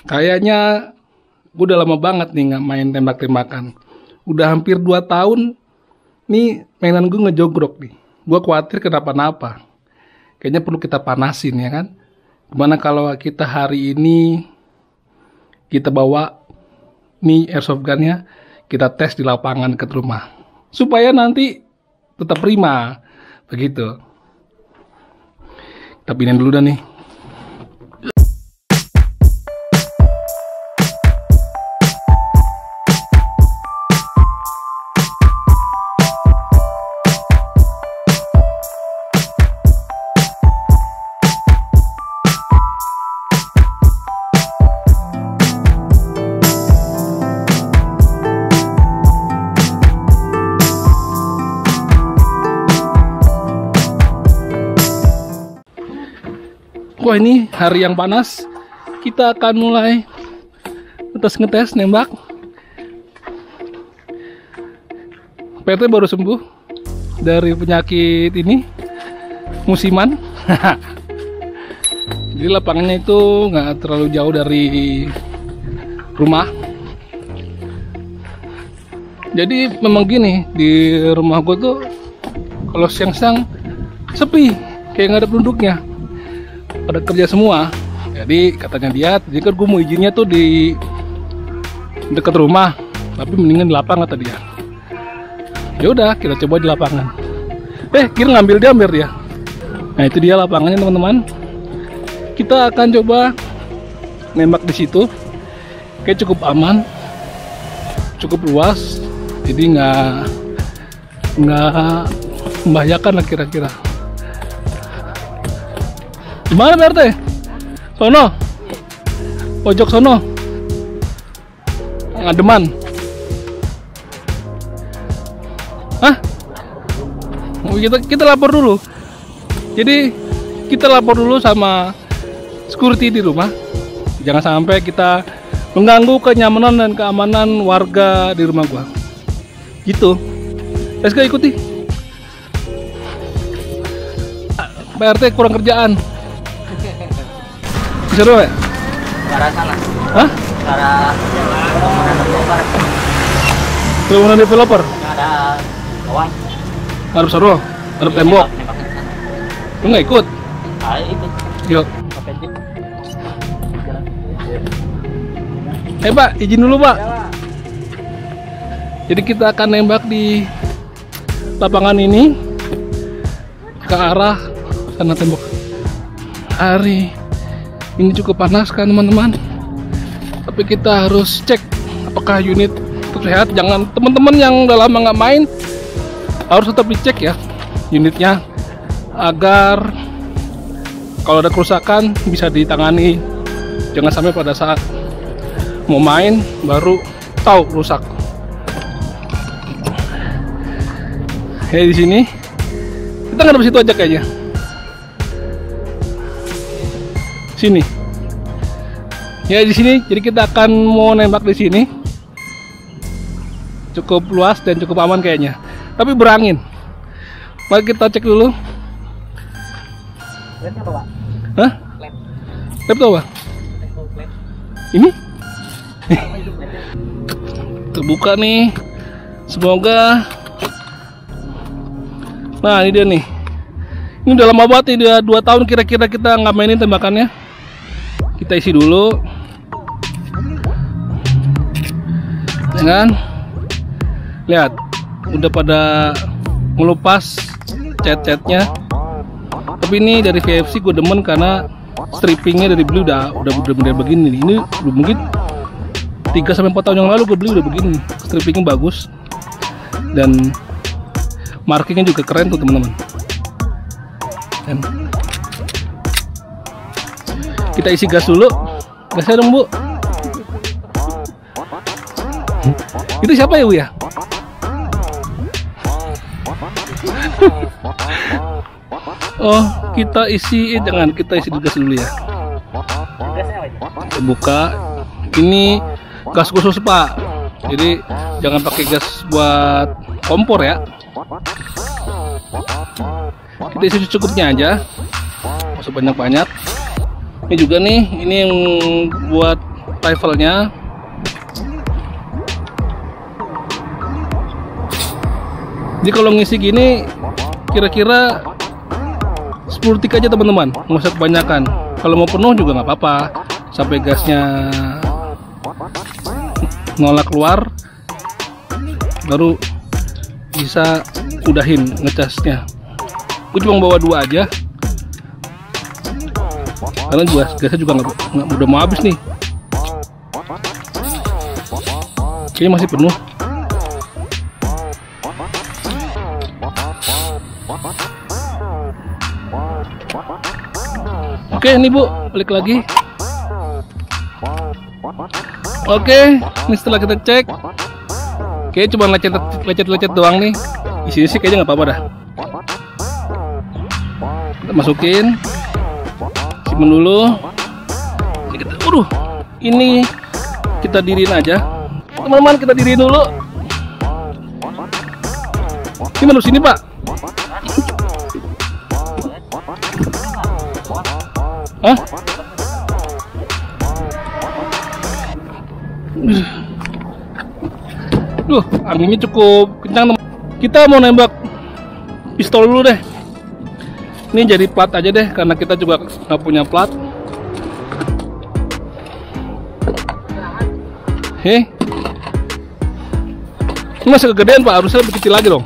Kayaknya gue udah lama banget nih nggak main tembak-tembakan. Udah hampir 2 tahun nih mainan gue ngejogrok nih. Gue khawatir kenapa-napa. Kayaknya perlu kita panasin ya kan. Gimana kalau kita hari ini kita bawa nih airsoft gunnya, kita tes di lapangan dekat rumah. Supaya nanti tetap prima. Begitu. Kita pindahin dulu dah nih. Wah, ini hari yang panas. Kita akan mulai ngetes nembak. PT baru sembuh dari penyakit ini musiman. Jadi lapangannya itu nggak terlalu jauh dari rumah. Jadi memang gini, di rumah gue tuh kalau siang-siang sepi, kayak nggak ada penduduknya. Pada kerja semua. Jadi katanya dia, jadi kan gue mau izinnya tuh di dekat rumah, tapi mendingan di lapangan kata dia. Ya udah, kita coba di lapangan. Kira ngambil dia. Nah, itu dia lapangannya teman-teman. Kita akan coba nembak di situ. Kayak cukup aman, cukup luas, jadi nggak membahayakan lah kira-kira. Gimana PRT? Sono? Pojok sono? Ngademan? Hah? Kita lapor dulu. Jadi kita lapor dulu sama security di rumah. Jangan sampai kita mengganggu kenyamanan dan keamanan warga di rumah gua. Gitu. Let's go, ikuti. PRT kurang kerjaan. Seru ya? Ke arah sana. Hah? Ke arah developer. Bangunan developer? Ada kawan. Ngarep seru? Ngarep tembok? Lu nggak ikut? Ikut. Yuk. Pakai jeep. Pak, izin dulu Pak. Jadi kita akan nembak di lapangan ini ke arah sana tembok. Hari ini cukup panas kan teman-teman, tapi kita harus cek apakah unit tetap sehat. Jangan teman-teman yang udah lama nggak main harus tetap dicek ya unitnya, agar kalau ada kerusakan bisa ditangani. Jangan sampai pada saat mau main baru tahu rusak. Di sini kita nggak di situ aja kayaknya. Sini. Ya di sini. Jadi kita akan mau nembak di sini. Cukup luas dan cukup aman kayaknya. Tapi berangin. Mari kita cek dulu. Lab apa, Pak? Hah? Lab. Lab tuh apa? Ini? Terbuka nih. Semoga. Nah, ini dia nih. Ini udah lama banget nih, udah 2 tahun kira-kira kita nggak mainin tembakannya. Kita isi dulu, ya kan? Lihat, udah pada ngelupas cat-catnya. Tapi ini dari VFC gue demen karena strippingnya dari beli udah bener begini nih. Ini mungkin 3-4 tahun yang lalu gue beli udah begini. Strippingnya bagus dan markingnya juga keren tuh teman-teman. Dan kita isi gas dulu. Gasnya dong, Bu. Itu siapa ya, Bu ya? Oh, kita isi kita isi gas dulu ya. Buka. Ini gas khusus, Pak. Jadi jangan pakai gas buat kompor ya. Kita isi secukupnya aja. Nggak usah banyak-banyak. Ini juga nih, ini yang buat rifle-nya. Jadi kalau ngisi gini kira-kira 10 tik aja teman-teman, nggak usah kebanyakan. Kalau mau penuh juga nggak apa-apa, sampai gasnya nolak keluar, baru bisa udahin ngecasnya. Gue cuma bawa 2 aja, karena gasnya juga nggak udah mau habis nih. Kayaknya masih penuh. Oke, ini Bu, balik lagi. Oke, ini setelah kita cek, oke, cuma lecet doang nih. Isinya sih kayaknya nggak apa-apa dah. Kita masukin, simpen dulu. Ini kita diriin aja, teman-teman. Kita diriin dulu. Ini menurut sini Pak. Hah? Duh, anginnya cukup kencang teman. Kita mau nembak pistol dulu deh. Ini jadi plat aja deh, karena kita juga nggak punya plat. Ini masih kegedean Pak, harusnya lebih kecil lagi dong.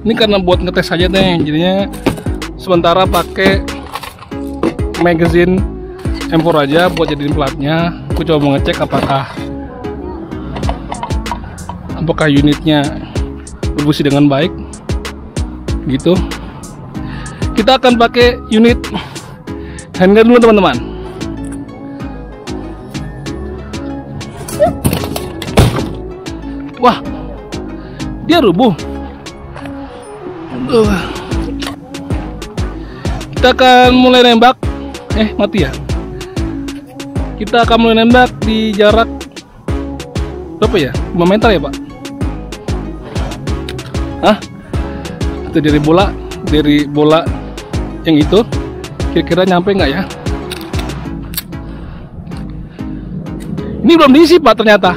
Ini karena buat ngetes aja deh, jadinya sementara pakai magazine M4 aja buat jadiin platnya. Aku coba mau ngecek apakah unitnya berfungsi dengan baik gitu. Kita akan pakai unit handgun dulu teman-teman. Wah, dia rubuh. Kita akan mulai nembak. Mati ya. Kita akan mulai nembak di jarak berapa ya? 5 meter ya Pak? Hah? Itu dari bola yang itu kira-kira nyampe nggak ya? Ini belum diisi Pak ternyata.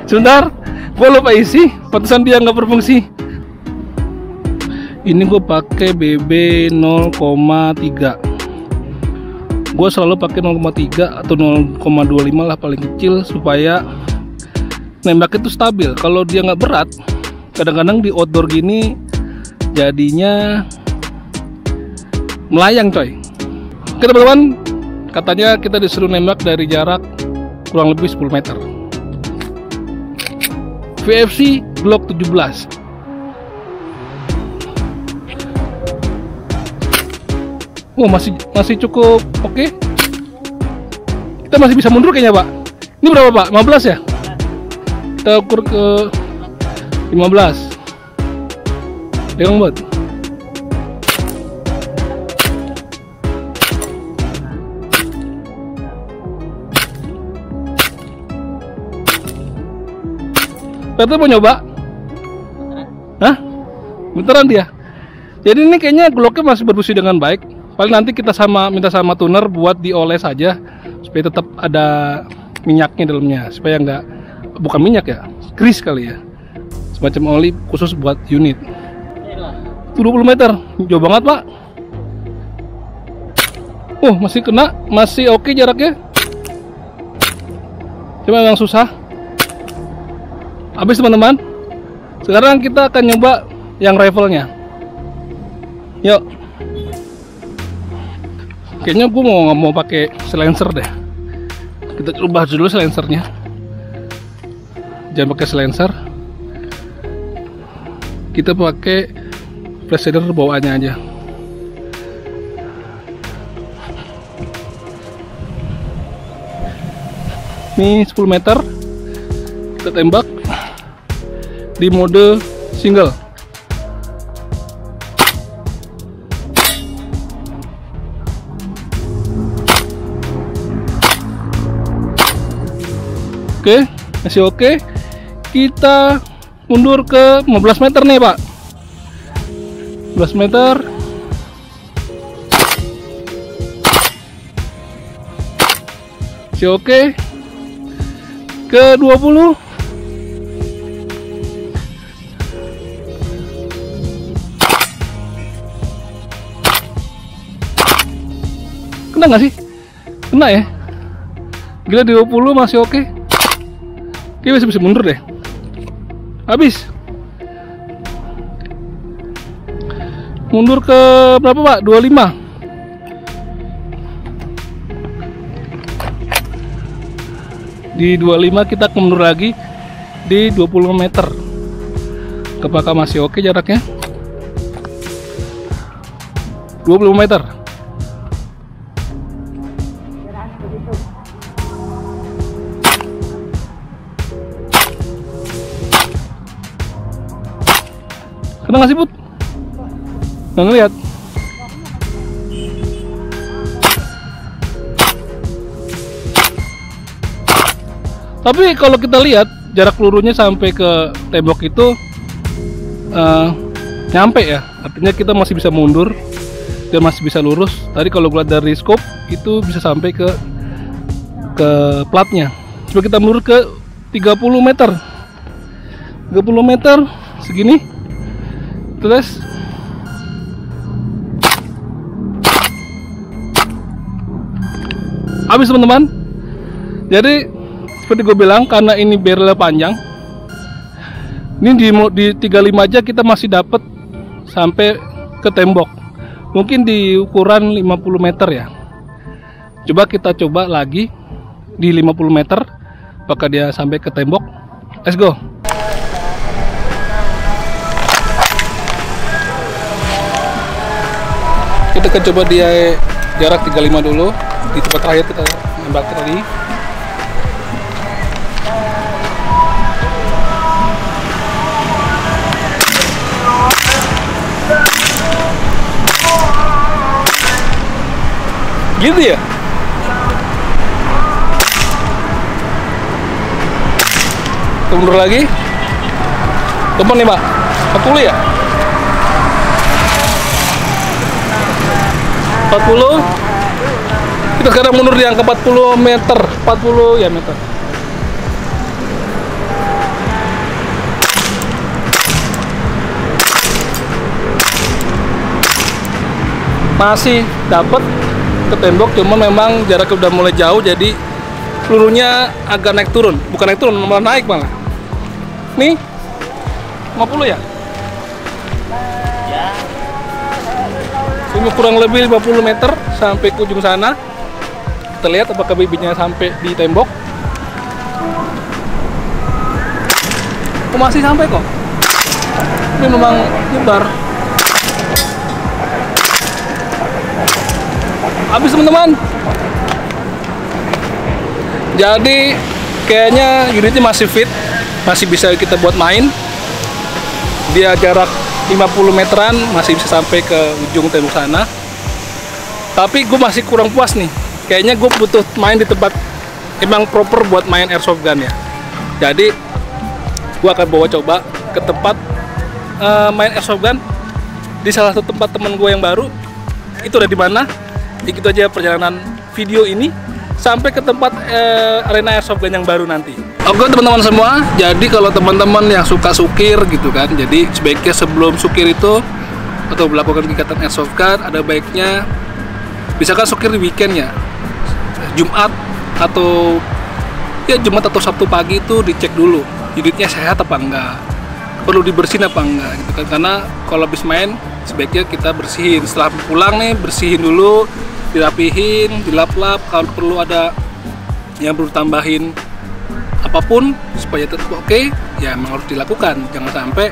Sebentar, gue lupa isi. Pantesan dia nggak berfungsi. Ini gue pakai BB 0,3. Gue selalu pakai 0,3 atau 0,25 lah paling kecil, supaya nembak itu stabil. Kalau dia nggak berat, kadang-kadang di outdoor gini jadinya melayang coy. Oke teman-teman, katanya kita disuruh nembak dari jarak kurang lebih 10 meter. VFC Glock 17. Oh, masih cukup oke. Kita masih bisa mundur kayaknya Pak. Ini berapa Pak? 15 ya? Kita ukur ke 15. Leong buat. Tata mau nyoba? Hah? Beneran dia? Jadi ini kayaknya Glocknya masih berfungsi dengan baik. Paling nanti kita minta sama tuner buat dioles aja, supaya tetap ada minyaknya dalamnya, supaya nggak, bukan minyak ya, grease kali ya, semacam oli khusus buat unit. 20 meter, jauh banget Pak. Oh, masih kena, masih oke jaraknya. Cuma memang susah. Habis teman-teman. Sekarang kita akan nyoba yang rifle-nya. Yuk. Kayaknya gue mau pakai silencer deh. Kita coba dulu silencernya. Jangan pakai silencer. Kita pakai flash shader bawaannya aja. Ini 10 meter. Kita tembak di mode single. Oke, masih oke. Kita mundur ke 15 meter nih Pak. 15 meter. masih oke. Ke 20. Kena nggak sih? Kena ya. Gila, di 20 masih oke. Oke, bisa mundur deh. Habis. Mundur ke berapa, Pak? 25. Di 25 kita mundur lagi di 20 meter. Apakah masih oke jaraknya? 20 meter. Kena nggak sih, Put? Nggak ngeliat. Tapi kalau kita lihat jarak pelurunya sampai ke tembok itu nyampe ya, artinya kita masih bisa mundur dan masih bisa lurus. Tadi kalau gue lihat dari scope itu bisa sampai ke platnya. Coba kita mundur ke 30 meter. 30 meter segini. Terus habis, teman-teman. Jadi seperti gue bilang, karena ini barrelnya panjang, ini di 35 aja kita masih dapat sampai ke tembok. Mungkin di ukuran 50 meter ya. Coba kita coba lagi di 50 meter, apakah dia sampai ke tembok. Let's go. Kita akan coba dia jarak 35 dulu di tempat terakhir kita nembak tadi. Gitu ya? Kita mundur lagi. Teman nih, Pak. 40 ya? 40. Kita sekarang mundur di angka 40 meter. 40 ya meter. Masih dapat ke tembok, cuman memang jaraknya udah mulai jauh, jadi pelurunya agak naik turun. Bukan naik turun, malah naik malah. Nih 50 ya? Ya. Ini kurang lebih 50 meter sampai ke ujung sana. Kita lihat apakah bibitnya sampai di tembok. Oh, masih sampai kok. Ini memang nyebar. Habis, teman-teman. Jadi kayaknya unitnya masih fit, masih bisa kita buat main. Dia jarak 50 meteran, masih bisa sampai ke ujung tembok sana. Tapi gue masih kurang puas nih. Kayaknya gue butuh main di tempat emang proper buat main airsoft gun ya. Jadi gue akan bawa coba ke tempat main airsoft gun di salah satu tempat teman gue yang baru. Itu ada di mana? Ikut aja perjalanan video ini sampai ke tempat arena airsoft gun yang baru nanti. Oke, teman-teman semua, jadi kalau teman-teman yang suka sukir gitu kan, jadi sebaiknya sebelum sukir itu atau melakukan kegiatan airsoft gun, ada baiknya misalkan sukir di weekend ya, Jumat atau Sabtu pagi itu dicek dulu unitnya sehat apa enggak, perlu dibersihin apa enggak gitu kan. Karena kalau habis main sebaiknya kita bersihin, setelah pulang nih bersihin dulu, dirapihin, dilap-lap, kalau perlu ada yang perlu tambahin apapun supaya tetap oke, ya emang harus dilakukan. Jangan sampai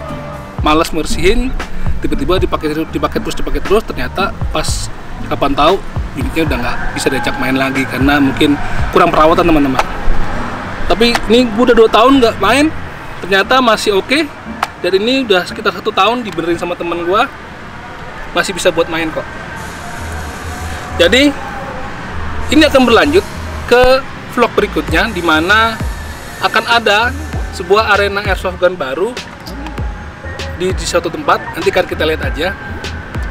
malas bersihin, tiba-tiba dipakai terus, ternyata pas kapan tahu unitnya udah nggak bisa diajak main lagi karena mungkin kurang perawatan, teman-teman. Tapi ini gue udah 2 tahun nggak main, ternyata masih oke. Dan ini udah sekitar 1 tahun dibenerin sama teman gue, masih bisa buat main kok. Jadi ini akan berlanjut ke vlog berikutnya, di mana akan ada sebuah arena airsoft gun baru di suatu tempat. Nanti kan kita lihat aja.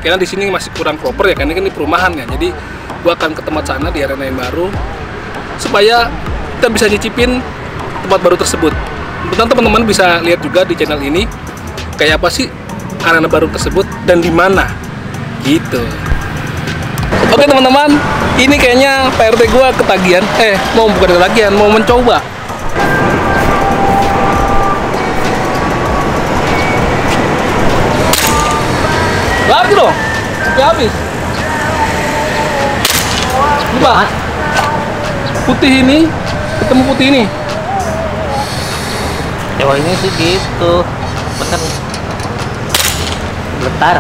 Karena di sini masih kurang proper ya, karena ini perumahan ya. Jadi gua akan ke tempat sana di arena yang baru. supaya kita bisa nyicipin tempat baru tersebut. Kemudian teman-teman bisa lihat juga di channel ini kayak apa sih arena baru tersebut dan di mana gitu. Oke teman-teman, ini kayaknya PRT gua ketagihan. Mau bukan ketagihan, mau mencoba. Lagi dong, sampai habis. Coba. Putih ini ketemu putih ini. Cewek ini sih gitu. Bener. Getar.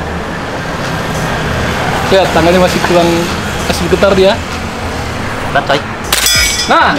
Ya, tangannya masih kurang, masih getar dia. Berat coy. Nah,